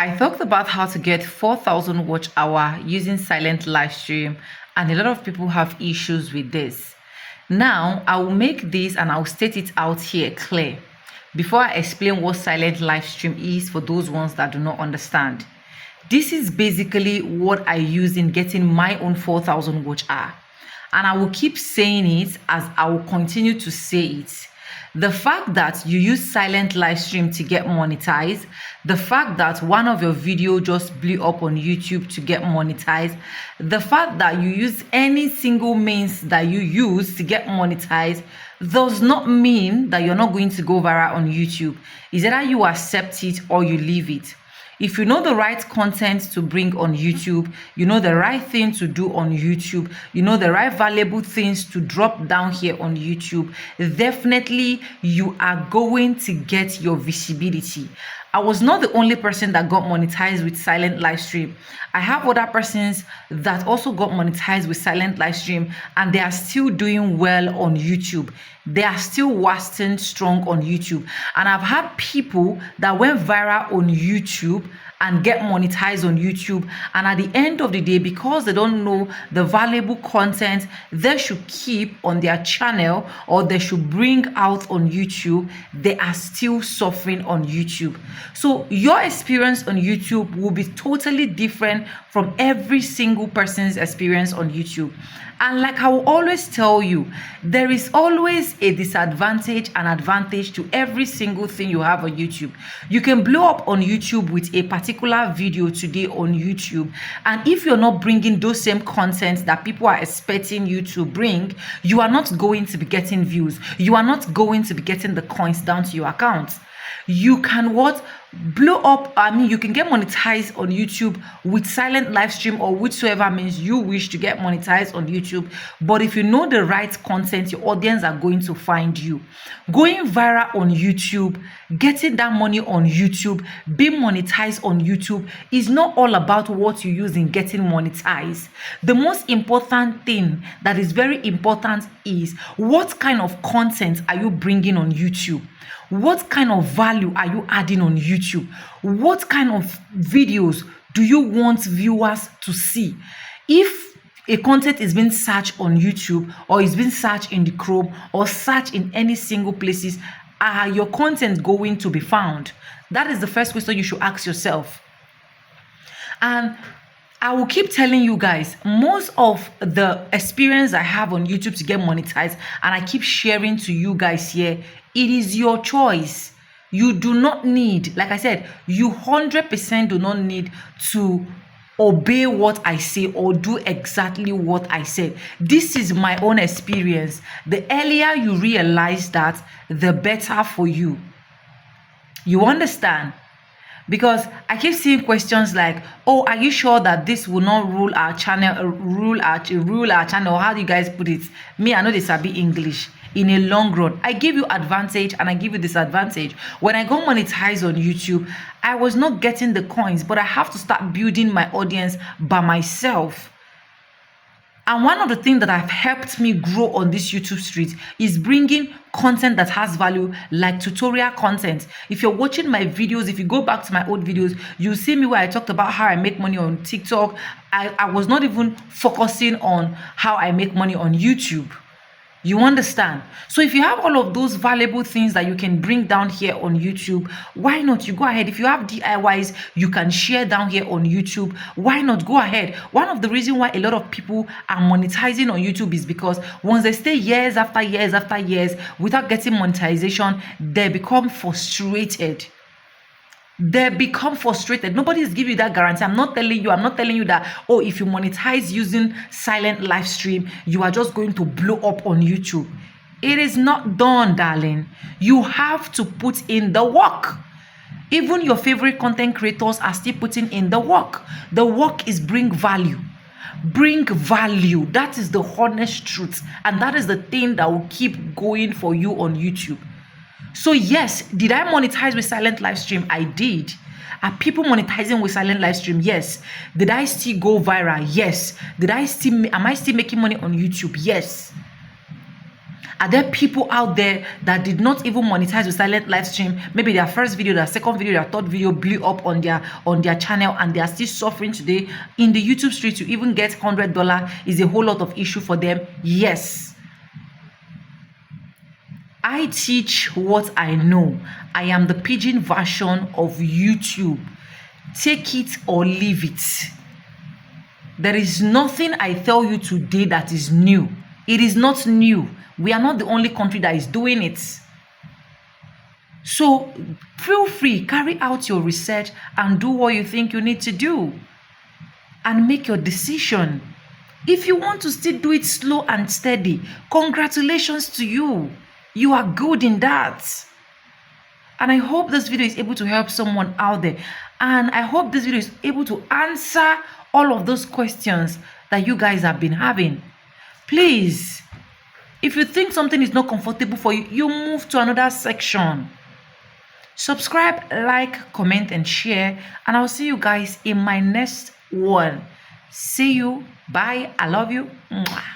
I talked about how to get 4,000 watch hour using silent live stream, and a lot of people have issues with this. Now, I will make this and I'll state it out here clear before I explain what silent live stream is for those ones that do not understand. This is basically what I use in getting my own 4,000 watch hour, and I will keep saying it as I will continue to say it. The fact that you use silent live stream to get monetized, the fact that one of your video just blew up on YouTube to get monetized, the fact that you use any single means that you use to get monetized does not mean that you're not going to go viral on YouTube. It's either you accept it or you leave it. If you know the right content to bring on YouTube, you know the right thing to do on YouTube, you know the right valuable things to drop down here on YouTube, definitely you are going to get your visibility. I was not the only person that got monetized with silent live stream. I have other persons that also got monetized with silent live stream, and they are still doing well on YouTube. They are still wasting strong on YouTube. And I've had people that went viral on YouTube and get monetized on YouTube, and at the end of the day, because they don't know the valuable content they should keep on their channel or they should bring out on YouTube, they are still suffering on YouTube. So your experience on YouTube will be totally different from every single person's experience on YouTube. And like I will always tell you, there is always a disadvantage and advantage to every single thing you have on YouTube. You can blow up on YouTube with a particular video today on YouTube, and if you're not bringing those same content that people are expecting you to bring, you are not going to be getting views. You are not going to be getting the coins down to your account. You can blow up, you can get monetized on YouTube with silent live stream or whichever means you wish to get monetized on YouTube. But if you know the right content, your audience are going to find you. Going viral on YouTube, getting that money on YouTube, being monetized on YouTube is not all about what you use in getting monetized. The most important thing that is very important is what kind of content are you bringing on YouTube? What kind of value are you adding on YouTube? What kind of videos do you want viewers to see? If a content is being searched on YouTube or is being searched in the Chrome or searched in any single places, are your content going to be found? That is the first question you should ask yourself. And I will keep telling you guys, most of the experience I have on YouTube to get monetized, and I keep sharing to you guys here, it is your choice. You do not need, like I said, you 100% do not need to obey what I say or do exactly what I said. This is my own experience. The earlier you realize that, the better for you. You understand? Because I keep seeing questions like, "Oh, are you sure that this will not rule our channel? Rule our channel? How do you guys put it?" Me, I know this will be English. In a long run, I give you advantage and I give you disadvantage. When I got monetized on YouTube, I was not getting the coins, but I have to start building my audience by myself. And one of the things that have helped me grow on this YouTube street is bringing content that has value, like tutorial content. If you're watching my videos, if you go back to my old videos, you'll see me where I talked about how I make money on TikTok. I was not even focusing on how I make money on YouTube. You understand? So if you have all of those valuable things that you can bring down here on YouTube, why not? You go ahead. If you have DIYs you can share down here on YouTube, why not? Go ahead. One of the reasons why a lot of people are monetizing on YouTube is because once they stay years after years after years without getting monetization, they become frustrated. Nobody is giving you that guarantee. I'm not telling you that, oh, if you monetize using silent live stream, you are just going to blow up on YouTube. It is not done, darling. You have to put in the work. Even your favorite content creators are still putting in the work. The work is bring value. Bring value. That is the honest truth. And that is the thing that will keep going for you on YouTube. So yes, did I monetize with silent live stream? I did. Are people monetizing with silent live stream? Yes. Did I still go viral? Yes. Am I still making money on YouTube? Yes. Are there people out there that did not even monetize with silent live stream? Maybe their first video, their second video, their third video blew up on their channel, and they are still suffering today in the YouTube street. To even get $100 is a whole lot of issue for them. Yes. I teach what I know. I am the pidgin version of YouTube. Take it or leave it. There is nothing I tell you today that is new. It is not new. We are not the only country that is doing it. So feel free, carry out your research and do what you think you need to do. And make your decision. If you want to still do it slow and steady, congratulations to you. You are good in that. And I hope this video is able to help someone out there. And I hope this video is able to answer all of those questions that you guys have been having. Please, if you think something is not comfortable for you, you move to another section. Subscribe, like, comment, and share. And I'll see you guys in my next one. See you. Bye. I love you. Mwah.